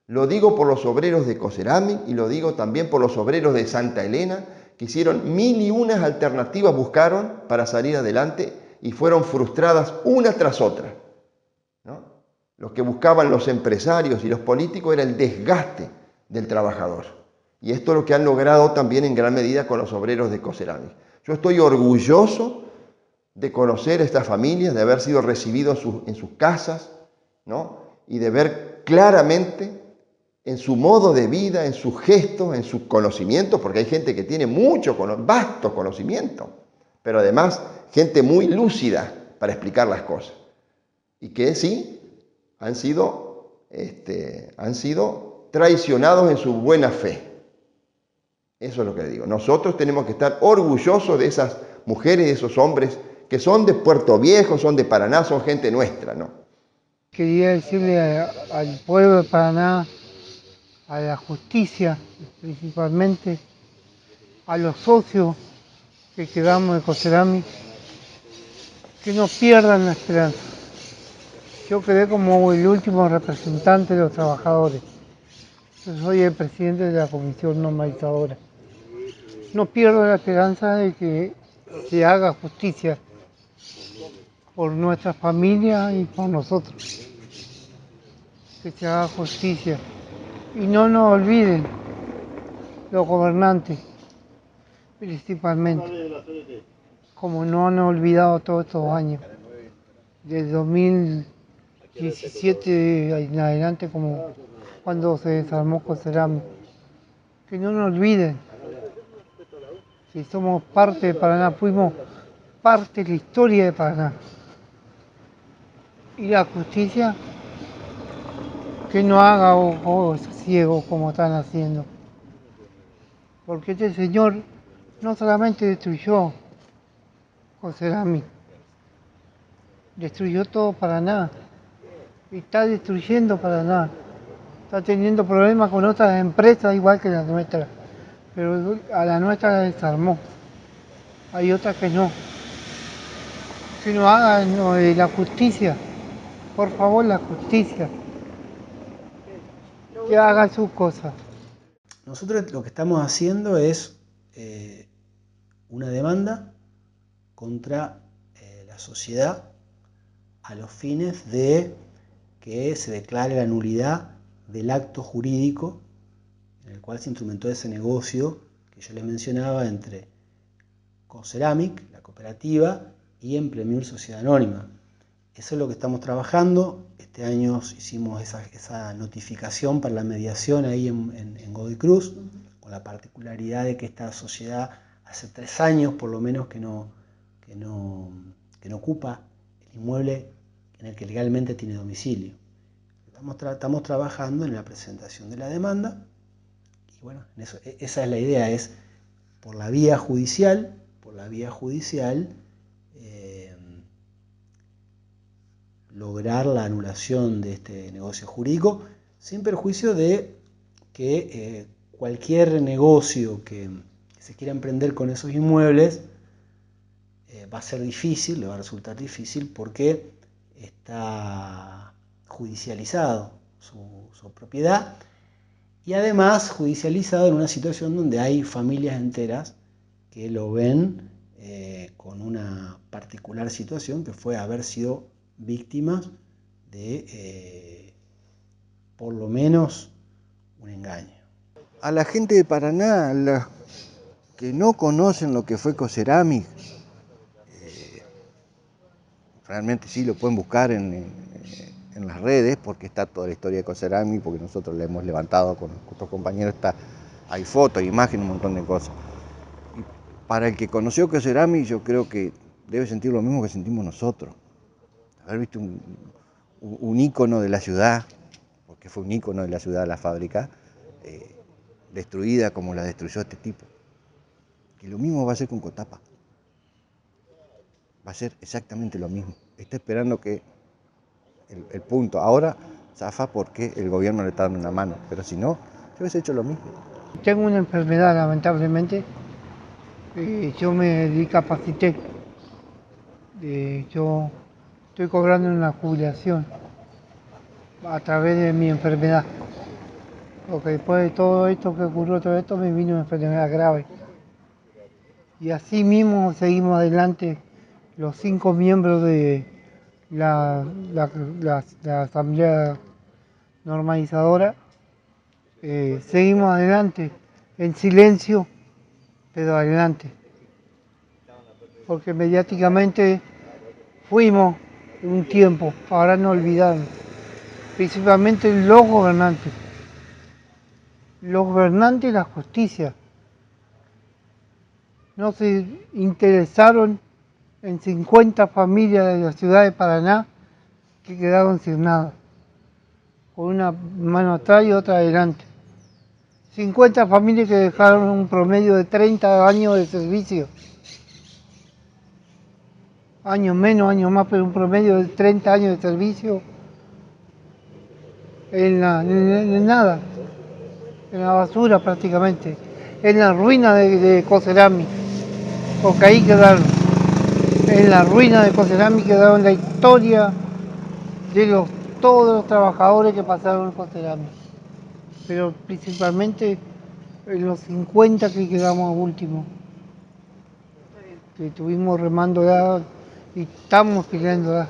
Lo digo por los obreros de Cocerami y lo digo también por los obreros de Santa Elena, que hicieron 1001 alternativas, buscaron para salir adelante y fueron frustradas una tras otra, ¿no? Lo que buscaban los empresarios y los políticos era el desgaste del trabajador. Y esto es lo que han logrado también en gran medida con los obreros de Cocerami. Yo estoy orgulloso de conocer a estas familias, de haber sido recibido en sus casas, ¿no? Y de ver claramente en su modo de vida, en sus gestos, en sus conocimientos, porque hay gente que tiene vasto conocimiento, pero además gente muy lúcida para explicar las cosas. Y que sí, han sido traicionados en su buena fe. Eso es lo que le digo. Nosotros tenemos que estar orgullosos de esas mujeres y de esos hombres que son de Puerto Viejo, son de Paraná, son gente nuestra, ¿no? Quería decirle al pueblo de Paraná, a la justicia principalmente, a los socios que quedamos de Coserami, que no pierdan la esperanza. Yo quedé como el último representante de los trabajadores. Yo soy el presidente de la comisión normalizadora. No pierdo la esperanza de que se haga justicia por nuestra familia y por nosotros. Que se haga justicia. Y no nos olviden los gobernantes, principalmente, como no han olvidado todos estos años. Desde 2017 en adelante, como cuando se desarmó Coserami. Que no nos olviden. Si somos parte de Paraná, fuimos parte de la historia de Paraná. Y la justicia, que no haga ojos ciegos como están haciendo. Porque este señor no solamente destruyó Coserami, destruyó todo Paraná. Y está destruyendo Paraná. Está teniendo problemas con otras empresas igual que la nuestra. Pero a la nuestra la desarmó. Hay otras que no. Que no hagan la justicia. Por favor, la justicia. Que haga sus cosas. Nosotros lo que estamos haciendo es una demanda contra la sociedad a los fines de que se declare la nulidad del acto jurídico en el cual se instrumentó ese negocio que yo les mencionaba entre Coseramic, la cooperativa, y Empremur Sociedad Anónima. Eso es lo que estamos trabajando. Este año hicimos esa notificación para la mediación ahí en Godoy Cruz, con la particularidad de que esta sociedad hace 3 años por lo menos que no ocupa el inmueble en el que legalmente tiene domicilio. Estamos trabajando en la presentación de la demanda y bueno, esa es la idea, es por la vía judicial, lograr la anulación de este negocio jurídico, sin perjuicio de que cualquier negocio que se quiera emprender con esos inmuebles va a ser difícil, le va a resultar difícil porque está judicializado su propiedad y además judicializado en una situación donde hay familias enteras que lo ven con una particular situación que fue haber sido víctimas de por lo menos un engaño. A la gente de Paraná, a los que no conocen lo que fue Coserami, realmente sí lo pueden buscar en las redes, porque está toda la historia de Coserami, porque nosotros la hemos levantado con nuestros compañeros, hay fotos, hay imágenes, un montón de cosas. Y para el que conoció Coserami, yo creo que debe sentir lo mismo que sentimos nosotros. Haber visto un ícono de la ciudad, porque fue un ícono de la ciudad, la fábrica, destruida como la destruyó este tipo. Y lo mismo va a ser con Cotapa. Va a ser exactamente lo mismo. Está esperando que el punto ahora zafa porque el gobierno le está dando una mano, pero si no, yo hubiese hecho lo mismo. Tengo una enfermedad, lamentablemente, yo me discapacité. Yo estoy cobrando una jubilación a través de mi enfermedad. Porque después de todo esto que ocurrió, todo esto me vino una enfermedad grave. Y así mismo seguimos adelante los 5 miembros de la Asamblea Normalizadora. Seguimos adelante, en silencio, pero adelante. Porque mediáticamente fuimos un tiempo, ahora no olvidaron, principalmente los gobernantes y la justicia. No se interesaron en 50 familias de la ciudad de Paraná que quedaron sin nada, con una mano atrás y otra adelante. 50 familias que dejaron un promedio de 30 años de servicio. Años menos, años más, pero un promedio de 30 años de servicio en nada, en la basura prácticamente, en la ruina de Coserami. porque ahí quedaron, en la ruina de Cocerámica quedaron la historia de todos los trabajadores que pasaron en Cocerámica, pero principalmente en los 50 que quedamos últimos, que estuvimos remando y estamos peleando.